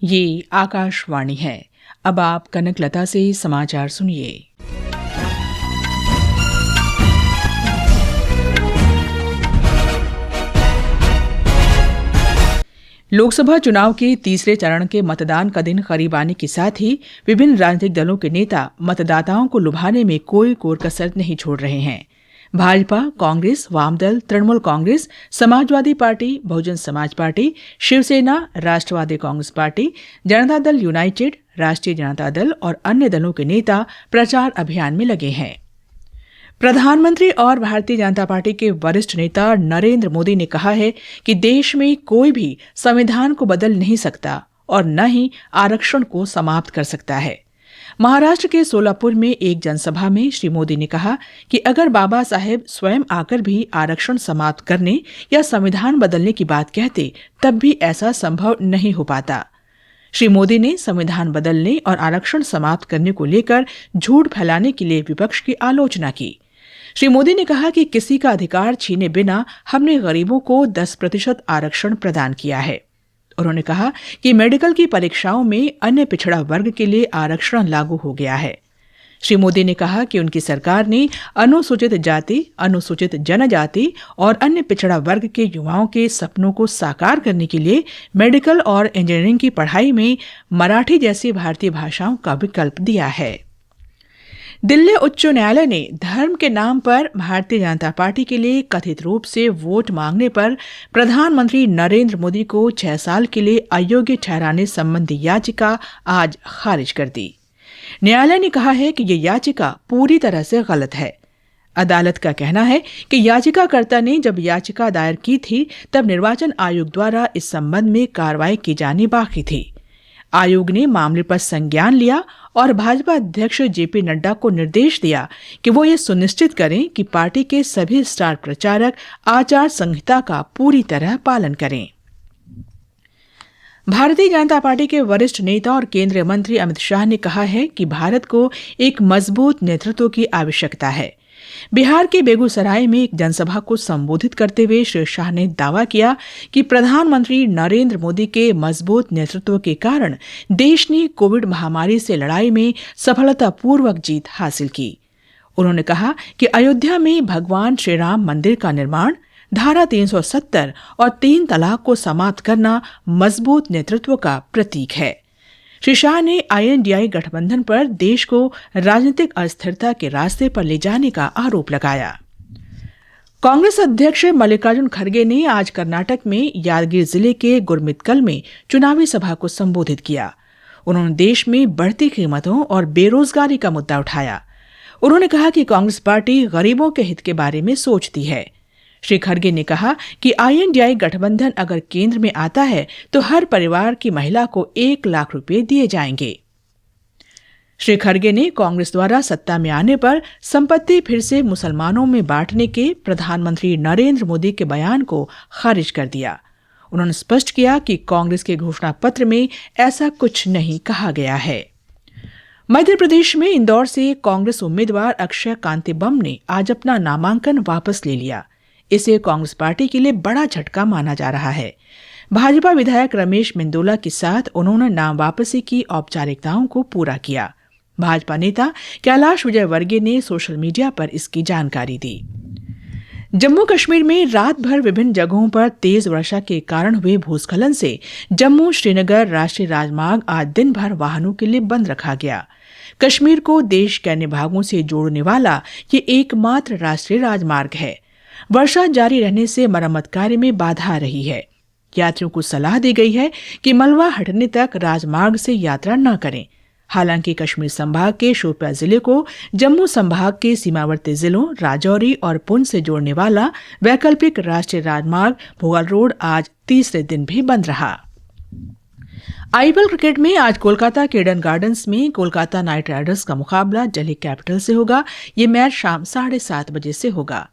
ये आकाशवाणी है। अब आप कनकलता से समाचार सुनिए। लोकसभा चुनाव के तीसरे चरण के मतदान का दिन करीब आने के साथ ही विभिन्न राजनीतिक दलों के नेता मतदाताओं को लुभाने में कोई कोर कसर नहीं छोड़ रहे हैं। भाजपा, कांग्रेस, वामदल, तृणमूल कांग्रेस, समाजवादी पार्टी, बहुजन समाज पार्टी, शिवसेना, राष्ट्रवादी कांग्रेस पार्टी, जनता दल यूनाइटेड, राष्ट्रीय जनता दल और अन्य दलों के नेता प्रचार अभियान में लगे हैं। प्रधानमंत्री और भारतीय जनता पार्टी के वरिष्ठ नेता नरेंद्र मोदी ने कहा है कि देश में कोई भी संविधान को बदल नहीं सकता और न ही आरक्षण को समाप्त कर सकता है। महाराष्ट्र के सोलापुर में एक जनसभा में श्री मोदी ने कहा कि अगर बाबा साहेब स्वयं आकर भी आरक्षण समाप्त करने या संविधान बदलने की बात कहते तब भी ऐसा संभव नहीं हो पाता। श्री मोदी ने संविधान बदलने और आरक्षण समाप्त करने को लेकर झूठ फैलाने के लिए विपक्ष की आलोचना की। श्री मोदी ने कहा कि किसी का अधिकार छीने बिना हमने गरीबों को 10% आरक्षण प्रदान किया है। उन्होंने कहा कि मेडिकल की परीक्षाओं में अन्य पिछड़ा वर्ग के लिए आरक्षण लागू हो गया है। श्री मोदी ने कहा कि उनकी सरकार ने अनुसूचित जाति, अनुसूचित जनजाति और अन्य पिछड़ा वर्ग के युवाओं के सपनों को साकार करने के लिए मेडिकल और इंजीनियरिंग की पढ़ाई में मराठी जैसी भारतीय भाषाओं का विकल्प दिया है। दिल्ली उच्च न्यायालय ने धर्म के नाम पर भारतीय जनता पार्टी के लिए कथित रूप से वोट मांगने पर प्रधानमंत्री नरेंद्र मोदी को 6 साल के लिए अयोग्य ठहराने संबंधी याचिका आज खारिज कर दी। न्यायालय ने कहा है कि ये याचिका पूरी तरह से गलत है। अदालत का कहना है कि याचिकाकर्ता ने जब याचिका दायर की थी तब निर्वाचन आयोग द्वारा इस संबंध में कार्रवाई की जानी बाकी थी। आयोग ने मामले पर संज्ञान लिया और भाजपा अध्यक्ष जेपी नड्डा को निर्देश दिया कि वो ये सुनिश्चित करें कि पार्टी के सभी स्टार प्रचारक आचार संहिता का पूरी तरह पालन करें। भारतीय जनता पार्टी के वरिष्ठ नेता और केंद्रीय मंत्री अमित शाह ने कहा है कि भारत को एक मजबूत नेतृत्व की आवश्यकता है। बिहार के बेगूसराय में एक जनसभा को संबोधित करते हुए श्री शाह ने दावा किया कि प्रधानमंत्री नरेंद्र मोदी के मजबूत नेतृत्व के कारण देश ने कोविड महामारी से लड़ाई में सफलतापूर्वक जीत हासिल की। उन्होंने कहा कि अयोध्या में भगवान श्री राम मंदिर का निर्माण, धारा 370 और 3 तलाक को समाप्त करना मजबूत नेतृत्व का प्रतीक है। श्री शाह ने INDI गठबंधन पर देश को राजनीतिक अस्थिरता के रास्ते पर ले जाने का आरोप लगाया। कांग्रेस अध्यक्ष मल्लिकार्जुन खड़गे ने आज कर्नाटक में यादगीर जिले के गुरमितकल में चुनावी सभा को संबोधित किया। उन्होंने देश में बढ़ती कीमतों और बेरोजगारी का मुद्दा उठाया। उन्होंने कहा कि कांग्रेस पार्टी गरीबों के हित के बारे में सोचती है। श्री खड़गे ने कहा कि INDI गठबंधन अगर केंद्र में आता है तो हर परिवार की महिला को 1 लाख रुपए दिए जाएंगे। श्री खड़गे ने कांग्रेस द्वारा सत्ता में आने पर संपत्ति फिर से मुसलमानों में बांटने के प्रधानमंत्री नरेंद्र मोदी के बयान को खारिज कर दिया। उन्होंने स्पष्ट किया कि कांग्रेस के घोषणा पत्र में ऐसा कुछ नहीं कहा गया है। मध्य प्रदेश में इंदौर से कांग्रेस उम्मीदवार अक्षय कांति बम ने आज अपना नामांकन वापस ले लिया। इसे कांग्रेस पार्टी के लिए बड़ा झटका माना जा रहा है। भाजपा विधायक रमेश मेंदोला के साथ उन्होंने नाम वापसी की औपचारिकताओं को पूरा किया। भाजपा नेता कैलाश विजयवर्गीय ने सोशल मीडिया पर इसकी जानकारी दी। जम्मू कश्मीर में रात भर विभिन्न जगहों पर तेज वर्षा के कारण हुए भूस्खलन से जम्मू श्रीनगर राष्ट्रीय राजमार्ग आज दिन भर वाहनों के लिए बंद रखा गया। कश्मीर को देश के अन्य भागों से जोड़ने वाला ये एकमात्र राष्ट्रीय राजमार्ग है। वर्षा जारी रहने से मरम्मत कार्य में बाधा आ रही है। यात्रियों को सलाह दी गई है कि मलबा हटने तक राजमार्ग से यात्रा न करें। हालांकि कश्मीर संभाग के शोपियां जिले को जम्मू संभाग के सीमावर्ती जिलों राजौरी और पुंछ से जोड़ने वाला वैकल्पिक राष्ट्रीय राजमार्ग भोगल रोड आज तीसरे दिन भी बंद रहा। IPL क्रिकेट में आज कोलकाता के ईडन गार्डन्स में कोलकाता नाइट राइडर्स का मुकाबला दिल्ली कैपिटल से होगा। ये मैच शाम 7:30 बजे से होगा।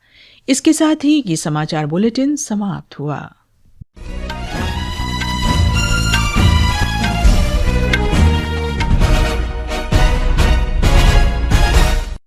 इसके साथ ही ये समाचार बुलेटिन समाप्त हुआ।